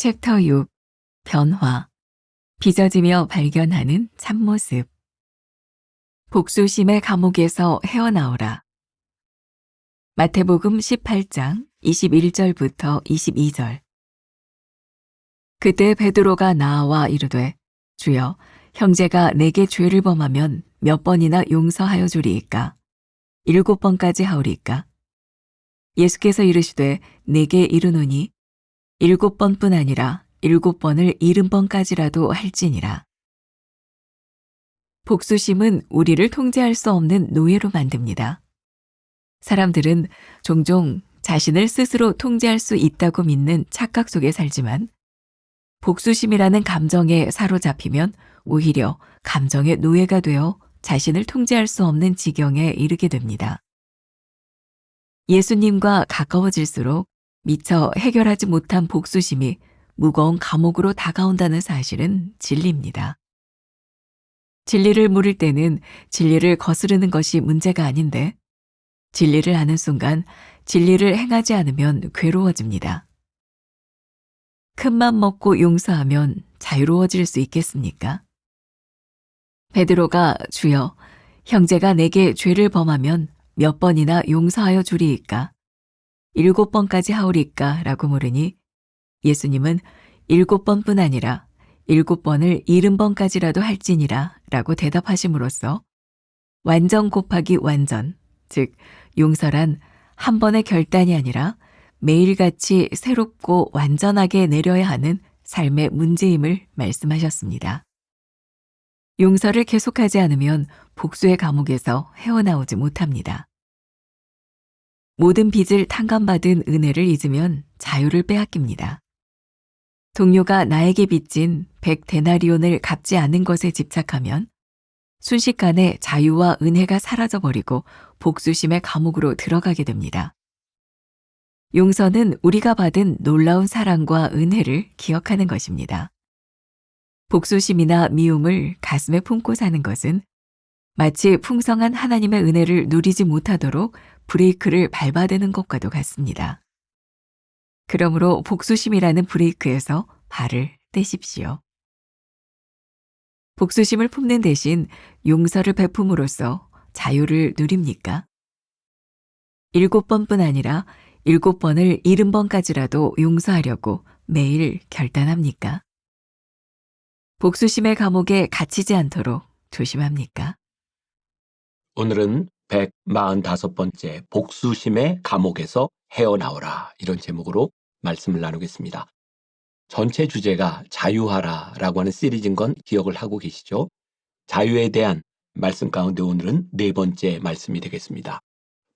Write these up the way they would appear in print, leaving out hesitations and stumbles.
챕터 6. 변화. 빚어지며 발견하는 참모습. 복수심의 감옥에서 헤어나오라. 마태복음 18장 21절부터 22절. 그때 베드로가 나와 이르되, 주여, 형제가 내게 죄를 범하면 몇 번이나 용서하여 주리이까? 7번까지 하오리이까? 예수께서 이르시되, 내게 이르노니 7번뿐 아니라 7번을 70번까지라도 할지니라. 복수심은 우리를 통제할 수 없는 노예로 만듭니다. 사람들은 종종 자신을 스스로 통제할 수 있다고 믿는 착각 속에 살지만, 복수심이라는 감정에 사로잡히면 오히려 감정의 노예가 되어 자신을 통제할 수 없는 지경에 이르게 됩니다. 예수님과 가까워질수록 미처 해결하지 못한 복수심이 무거운 감옥으로 다가온다는 사실은 진리입니다. 진리를 물을 때는 진리를 거스르는 것이 문제가 아닌데, 진리를 아는 순간 진리를 행하지 않으면 괴로워집니다. 큰맘 먹고 용서하면 자유로워질 수 있겠습니까? 베드로가 주여, 형제가 내게 죄를 범하면 몇 번이나 용서하여 주리이까? 7번까지 하오리까? 라고 물으니 예수님은 7번뿐 아니라 7번을 70번까지라도 할지니라 라고 대답하심으로써 완전 곱하기 완전, 즉 용서란 한 번의 결단이 아니라 매일같이 새롭고 완전하게 내려야 하는 삶의 문제임을 말씀하셨습니다. 용서를 계속하지 않으면 복수의 감옥에서 헤어나오지 못합니다. 모든 빚을 탕감받은 은혜를 잊으면 자유를 빼앗깁니다. 동료가 나에게 빚진 100데나리온을 갚지 않은 것에 집착하면 순식간에 자유와 은혜가 사라져버리고 복수심의 감옥으로 들어가게 됩니다. 용서는 우리가 받은 놀라운 사랑과 은혜를 기억하는 것입니다. 복수심이나 미움을 가슴에 품고 사는 것은 마치 풍성한 하나님의 은혜를 누리지 못하도록 브레이크를 밟아대는 것과도 같습니다. 그러므로 복수심이라는 브레이크에서 발을 떼십시오. 복수심을 품는 대신 용서를 베품으로써 자유를 누립니까? 7번뿐 아니라 7번을 70번까지라도 용서하려고 매일 결단합니까? 복수심의 감옥에 갇히지 않도록 조심합니까? 오늘은 145번째 복수심의 감옥에서 헤어나오라, 이런 제목으로 말씀을 나누겠습니다. 전체 주제가 자유하라라고 하는 시리즈인 건 기억을 하고 계시죠? 자유에 대한 말씀 가운데 오늘은 4번째 말씀이 되겠습니다.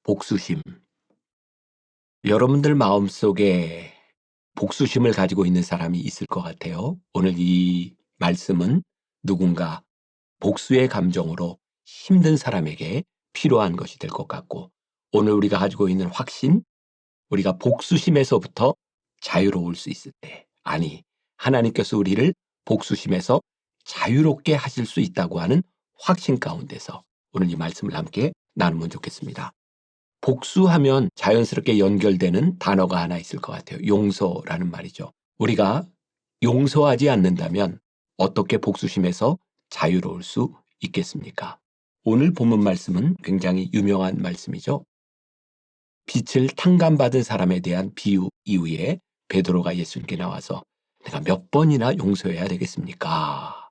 복수심. 여러분들 마음속에 복수심을 가지고 있는 사람이 있을 것 같아요. 오늘 이 말씀은 누군가 복수의 감정으로 힘든 사람에게 필요한 것이 될 것 같고, 오늘 우리가 가지고 있는 확신, 우리가 복수심에서부터 자유로울 수 있을 때, 아니, 하나님께서 우리를 복수심에서 자유롭게 하실 수 있다고 하는 확신 가운데서 오늘 이 말씀을 함께 나누면 좋겠습니다. 복수하면 자연스럽게 연결되는 단어가 하나 있을 것 같아요. 용서라는 말이죠. 우리가 용서하지 않는다면 어떻게 복수심에서 자유로울 수 있겠습니까? 오늘 본문 말씀은 굉장히 유명한 말씀이죠. 빚을 탕감받은 사람에 대한 비유 이후에 베드로가 예수님께 나와서 내가 몇 번이나 용서해야 되겠습니까?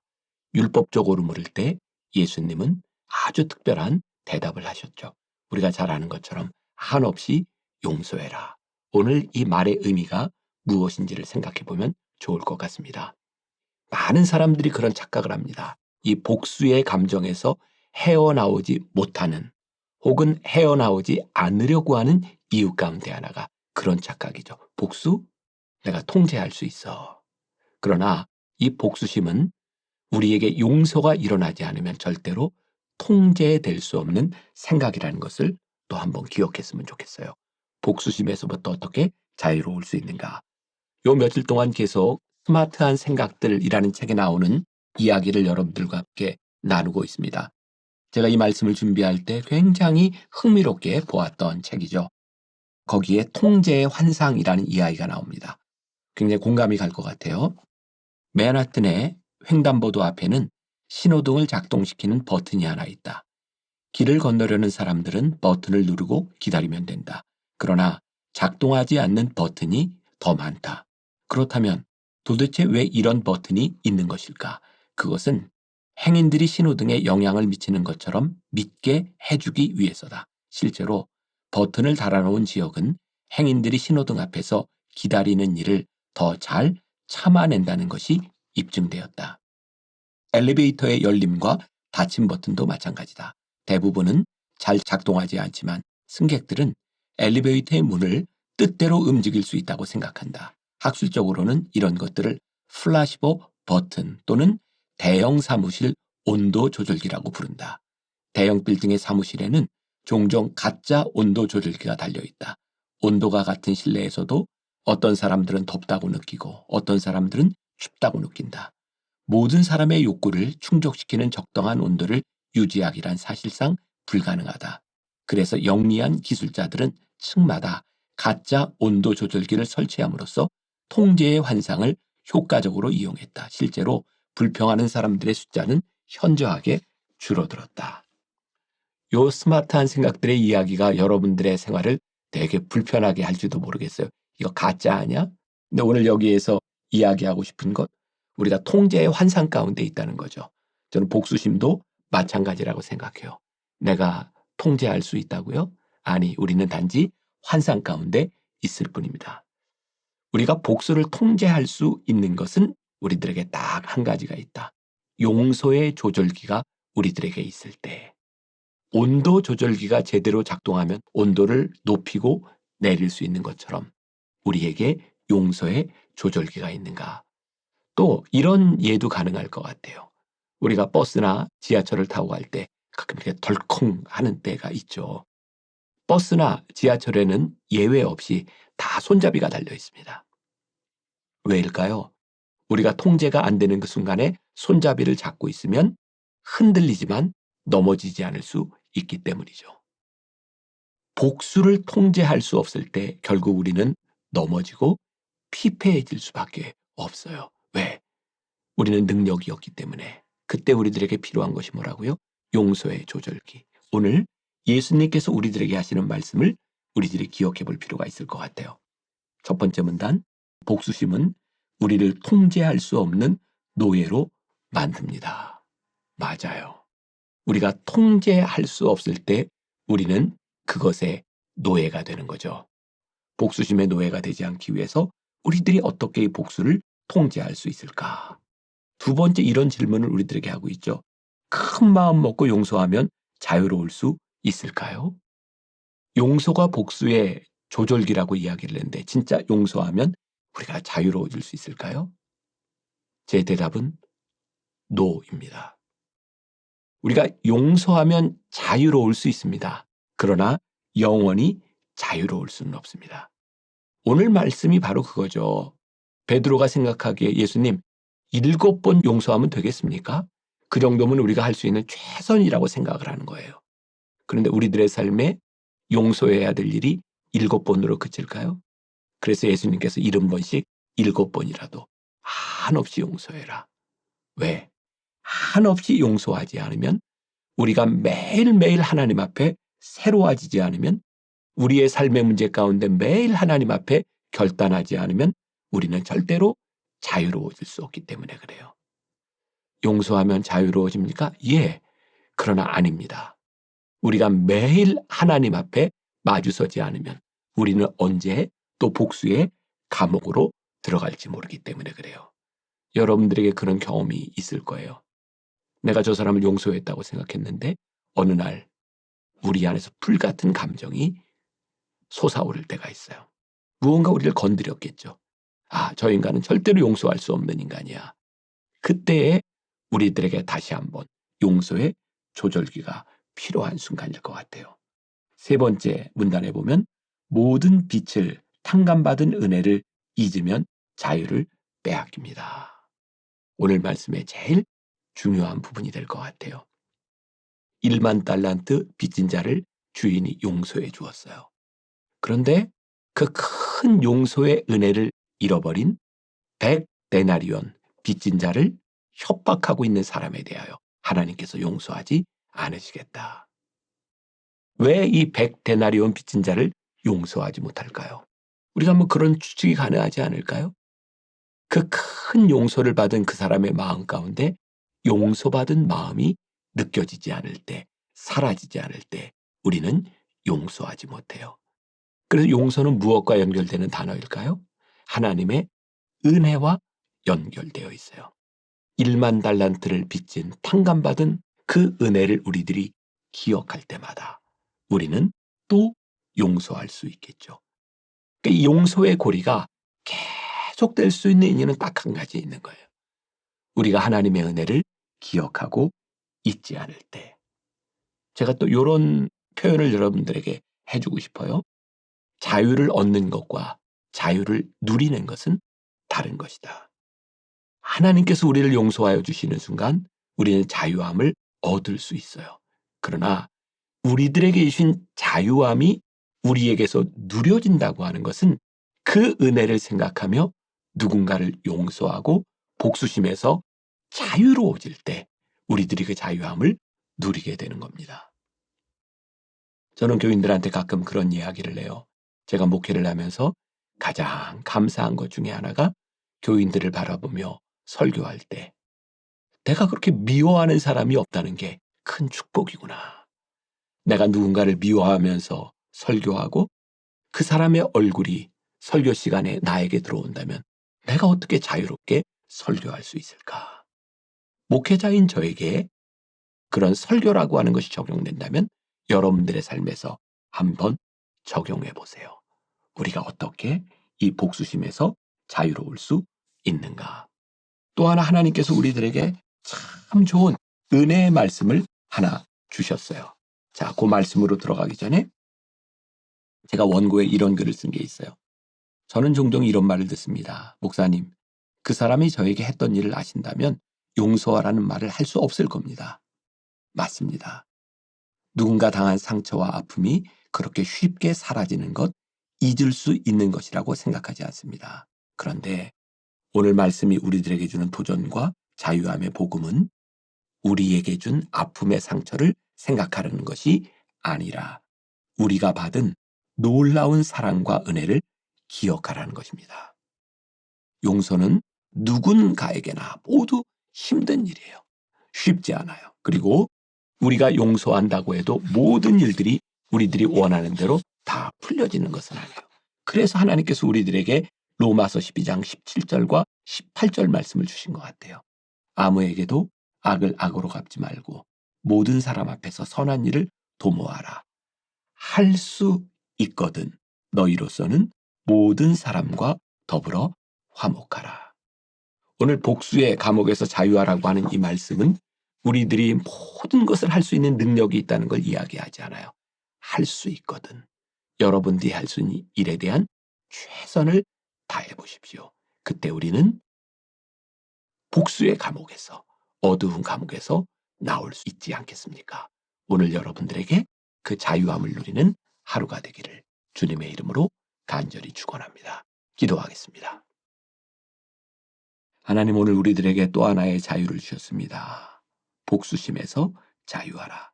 율법적으로 물을 때 예수님은 아주 특별한 대답을 하셨죠. 우리가 잘 아는 것처럼 한없이 용서해라. 오늘 이 말의 의미가 무엇인지를 생각해 보면 좋을 것 같습니다. 많은 사람들이 그런 착각을 합니다. 이 복수의 감정에서 헤어나오지 못하는, 혹은 헤어나오지 않으려고 하는 이유 가운데 하나가 그런 착각이죠. 복수? 내가 통제할 수 있어. 그러나 이 복수심은 우리에게 용서가 일어나지 않으면 절대로 통제될 수 없는 생각이라는 것을 또 한번 기억했으면 좋겠어요. 복수심에서부터 어떻게 자유로울 수 있는가? 요 며칠 동안 계속 스마트한 생각들이라는 책에 나오는 이야기를 여러분들과 함께 나누고 있습니다. 제가 이 말씀을 준비할 때 굉장히 흥미롭게 보았던 책이죠. 거기에 통제의 환상이라는 이야기가 나옵니다. 굉장히 공감이 갈 것 같아요. 맨하튼의 횡단보도 앞에는 신호등을 작동시키는 버튼이 하나 있다. 길을 건너려는 사람들은 버튼을 누르고 기다리면 된다. 그러나 작동하지 않는 버튼이 더 많다. 그렇다면 도대체 왜 이런 버튼이 있는 것일까? 그것은 행인들이 신호등에 영향을 미치는 것처럼 믿게 해주기 위해서다. 실제로 버튼을 달아놓은 지역은 행인들이 신호등 앞에서 기다리는 일을 더 잘 참아낸다는 것이 입증되었다. 엘리베이터의 열림과 닫힘 버튼도 마찬가지다. 대부분은 잘 작동하지 않지만 승객들은 엘리베이터의 문을 뜻대로 움직일 수 있다고 생각한다. 학술적으로는 이런 것들을 플라시보 버튼 또는 대형 사무실 온도 조절기라고 부른다. 대형 빌딩의 사무실에는 종종 가짜 온도 조절기가 달려있다. 온도가 같은 실내에서도 어떤 사람들은 덥다고 느끼고 어떤 사람들은 춥다고 느낀다. 모든 사람의 욕구를 충족시키는 적당한 온도를 유지하기란 사실상 불가능하다. 그래서 영리한 기술자들은 층마다 가짜 온도 조절기를 설치함으로써 통제의 환상을 효과적으로 이용했다. 실제로 불평하는 사람들의 숫자는 현저하게 줄어들었다. 요 스마트한 생각들의 이야기가 여러분들의 생활을 되게 불편하게 할지도 모르겠어요. 이거 가짜 아니야? 근데 오늘 여기에서 이야기하고 싶은 것, 우리가 통제의 환상 가운데 있다는 거죠. 저는 복수심도 마찬가지라고 생각해요. 내가 통제할 수 있다고요? 아니, 우리는 단지 환상 가운데 있을 뿐입니다. 우리가 복수를 통제할 수 있는 것은 우리들에게 딱 한 가지가 있다. 용서의 조절기가 우리들에게 있을 때. 온도 조절기가 제대로 작동하면 온도를 높이고 내릴 수 있는 것처럼 우리에게 용서의 조절기가 있는가. 또 이런 예도 가능할 것 같아요. 우리가 버스나 지하철을 타고 갈 때 가끔 이렇게 덜컹 하는 때가 있죠. 버스나 지하철에는 예외 없이 다 손잡이가 달려 있습니다. 왜일까요? 우리가 통제가 안 되는 그 순간에 손잡이를 잡고 있으면 흔들리지만 넘어지지 않을 수 있기 때문이죠. 복수를 통제할 수 없을 때 결국 우리는 넘어지고 피폐해질 수밖에 없어요. 왜? 우리는 능력이 없기 때문에. 그때 우리들에게 필요한 것이 뭐라고요? 용서의 조절기. 오늘 예수님께서 우리들에게 하시는 말씀을 우리들이 기억해 볼 필요가 있을 것 같아요. 첫 번째 문단, 복수심은 우리를 통제할 수 없는 노예로 만듭니다. 맞아요. 우리가 통제할 수 없을 때 우리는 그것의 노예가 되는 거죠. 복수심의 노예가 되지 않기 위해서 우리들이 어떻게 이 복수를 통제할 수 있을까? 두 번째 이런 질문을 우리들에게 하고 있죠. 큰 마음 먹고 용서하면 자유로울 수 있을까요? 용서가 복수의 조절기라고 이야기를 했는데 진짜 용서하면 우리가 자유로워질 수 있을까요? 제 대답은 노입니다. 우리가 용서하면 자유로울 수 있습니다. 그러나 영원히 자유로울 수는 없습니다. 오늘 말씀이 바로 그거죠. 베드로가 생각하기에 예수님 7번 용서하면 되겠습니까? 그 정도면 우리가 할 수 있는 최선이라고 생각을 하는 거예요. 그런데 우리들의 삶에 용서해야 될 일이 7번으로 그칠까요? 그래서 예수님께서 70번씩 7번이라도 한없이 용서해라. 왜? 한없이 용서하지 않으면 우리가 매일매일 하나님 앞에 새로워지지 않으면 우리의 삶의 문제 가운데 매일 하나님 앞에 결단하지 않으면 우리는 절대로 자유로워질 수 없기 때문에 그래요. 용서하면 자유로워집니까? 예. 그러나 아닙니다. 우리가 매일 하나님 앞에 마주서지 않으면 우리는 언제 또 복수의 감옥으로 들어갈지 모르기 때문에 그래요. 여러분들에게 그런 경험이 있을 거예요. 내가 저 사람을 용서했다고 생각했는데 어느 날 우리 안에서 불같은 감정이 솟아오를 때가 있어요. 무언가 우리를 건드렸겠죠. 아, 저 인간은 절대로 용서할 수 없는 인간이야. 그때에 우리들에게 다시 한번 용서의 조절기가 필요한 순간일 것 같아요. 세 번째 문단에 보면 모든 빛을 탕감받은 은혜를 잊으면 자유를 빼앗깁니다. 오늘 말씀의 제일 중요한 부분이 될 것 같아요. 1만 달란트 빚진 자를 주인이 용서해 주었어요. 그런데 그 큰 용서의 은혜를 잃어버린 100데나리온 빚진 자를 협박하고 있는 사람에 대하여 하나님께서 용서하지 않으시겠다. 왜 이 100데나리온 빚진 자를 용서하지 못할까요? 우리가 뭐 그런 추측이 가능하지 않을까요? 그 큰 용서를 받은 그 사람의 마음 가운데 용서받은 마음이 느껴지지 않을 때, 사라지지 않을 때 우리는 용서하지 못해요. 그래서 용서는 무엇과 연결되는 단어일까요? 하나님의 은혜와 연결되어 있어요. 1만 달란트를 빚진 탕감받은 그 은혜를 우리들이 기억할 때마다 우리는 또 용서할 수 있겠죠. 그러니까 이 용서의 고리가 계속될 수 있는 인연은 딱 한 가지 있는 거예요. 우리가 하나님의 은혜를 기억하고 잊지 않을 때. 제가 또 이런 표현을 여러분들에게 해주고 싶어요. 자유를 얻는 것과 자유를 누리는 것은 다른 것이다. 하나님께서 우리를 용서하여 주시는 순간 우리는 자유함을 얻을 수 있어요. 그러나 우리들에게 주신 자유함이 우리에게서 누려진다고 하는 것은 그 은혜를 생각하며 누군가를 용서하고 복수심에서 자유로워질 때 우리들이 그 자유함을 누리게 되는 겁니다. 저는 교인들한테 가끔 그런 이야기를 해요. 제가 목회를 하면서 가장 감사한 것 중에 하나가 교인들을 바라보며 설교할 때 내가 그렇게 미워하는 사람이 없다는 게 큰 축복이구나. 내가 누군가를 미워하면서 설교하고 그 사람의 얼굴이 설교 시간에 나에게 들어온다면 내가 어떻게 자유롭게 설교할 수 있을까? 목회자인 저에게 그런 설교라고 하는 것이 적용된다면 여러분들의 삶에서 한번 적용해 보세요. 우리가 어떻게 이 복수심에서 자유로울 수 있는가? 또 하나 하나님께서 우리들에게 참 좋은 은혜의 말씀을 하나 주셨어요. 자, 그 말씀으로 들어가기 전에 제가 원고에 이런 글을 쓴 게 있어요. 저는 종종 이런 말을 듣습니다. 목사님, 그 사람이 저에게 했던 일을 아신다면 용서하라는 말을 할 수 없을 겁니다. 맞습니다. 누군가 당한 상처와 아픔이 그렇게 쉽게 사라지는 것, 잊을 수 있는 것이라고 생각하지 않습니다. 그런데 오늘 말씀이 우리들에게 주는 도전과 자유함의 복음은 우리에게 준 아픔의 상처를 생각하려는 것이 아니라 우리가 받은 놀라운 사랑과 은혜를 기억하라는 것입니다. 용서는 누군가에게나 모두 힘든 일이에요. 쉽지 않아요. 그리고 우리가 용서한다고 해도 모든 일들이 우리들이 원하는 대로 다 풀려지는 것은 아니에요. 그래서 하나님께서 우리들에게 로마서 12장 17절과 18절 말씀을 주신 것 같아요. 아무에게도 악을 악으로 갚지 말고 모든 사람 앞에서 선한 일을 도모하라. 할 수 있거든 너희로서는 모든 사람과 더불어 화목하라. 오늘 복수의 감옥에서 자유하라고 하는 이 말씀은 우리들이 모든 것을 할 수 있는 능력이 있다는 걸 이야기하지 않아요. 할 수 있거든. 여러분들이 할 수 있는 일에 대한 최선을 다해 보십시오. 그때 우리는 복수의 감옥에서, 어두운 감옥에서 나올 수 있지 않겠습니까? 오늘 여러분들에게 그 자유함을 누리는 하루가 되기를 주님의 이름으로 간절히 축원합니다. 기도하겠습니다. 하나님, 오늘 우리들에게 또 하나의 자유를 주셨습니다. 복수심에서 자유하라.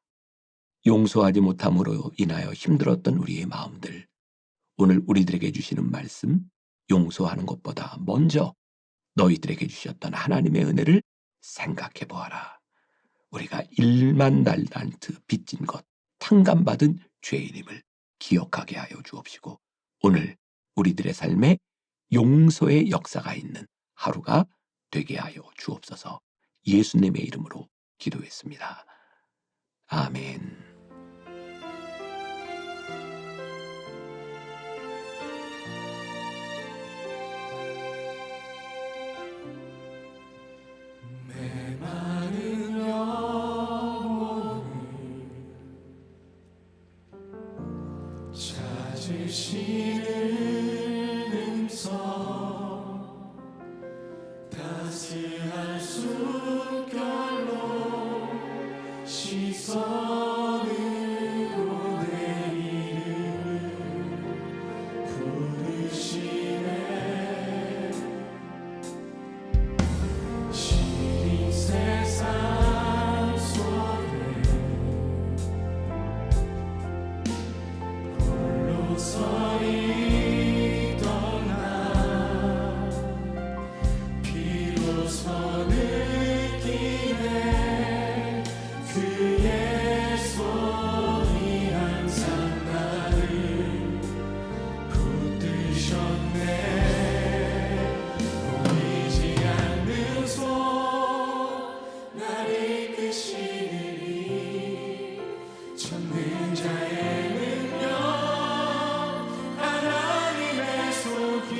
용서하지 못함으로 인하여 힘들었던 우리의 마음들, 오늘 우리들에게 주시는 말씀, 용서하는 것보다 먼저 너희들에게 주셨던 하나님의 은혜를 생각해 보아라. 우리가 1만 달란트 빚진 것, 탕감받은 죄인임을 기억하게 하여 주옵시고 오늘 우리들의 삶에 용서의 역사가 있는 하루가 되게 하여 주옵소서. 예수님의 이름으로 기도했습니다. 아멘. 찾으시는 음성 따스할 숨결로 시선으로 내 이름을 부르시네 비로소 느끼네 그의 손이 항상 나를 붙드셨네 보이지 않는 손 나를 이끄시니 찾는 자의 능력 하나님의 손길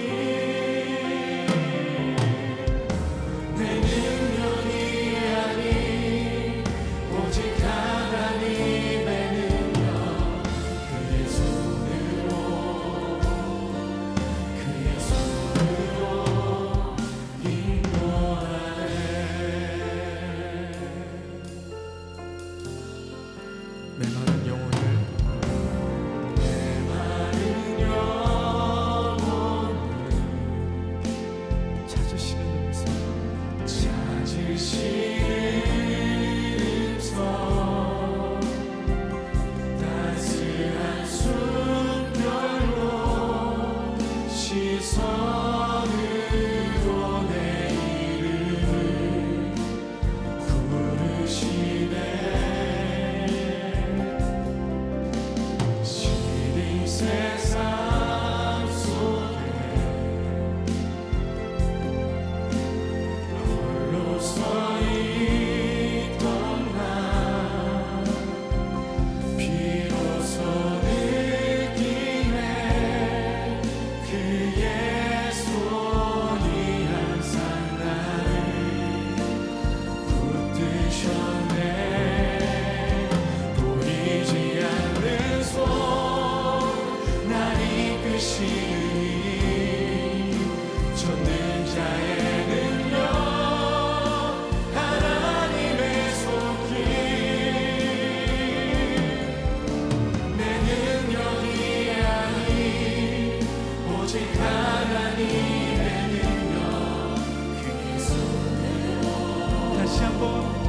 내 능력이 아닌 오직 하나님의 능력 그의 손으로 인도하네 메마른 영혼을 찾으시는 음성 찾으시는 음성 따스한 숨결로 시선으로 내 이름을 부르시네 시린 세상 속에 홀로 서 있던 나 비로소 느끼네 그의 손이 항상 나를 붙드셨네 보이지 않는 손 날 이끄시니 쫓는 자의 능력 하나님의 손길 내 능력이 아닌 오직 하나님의 능력 그의 손으로 다시 한번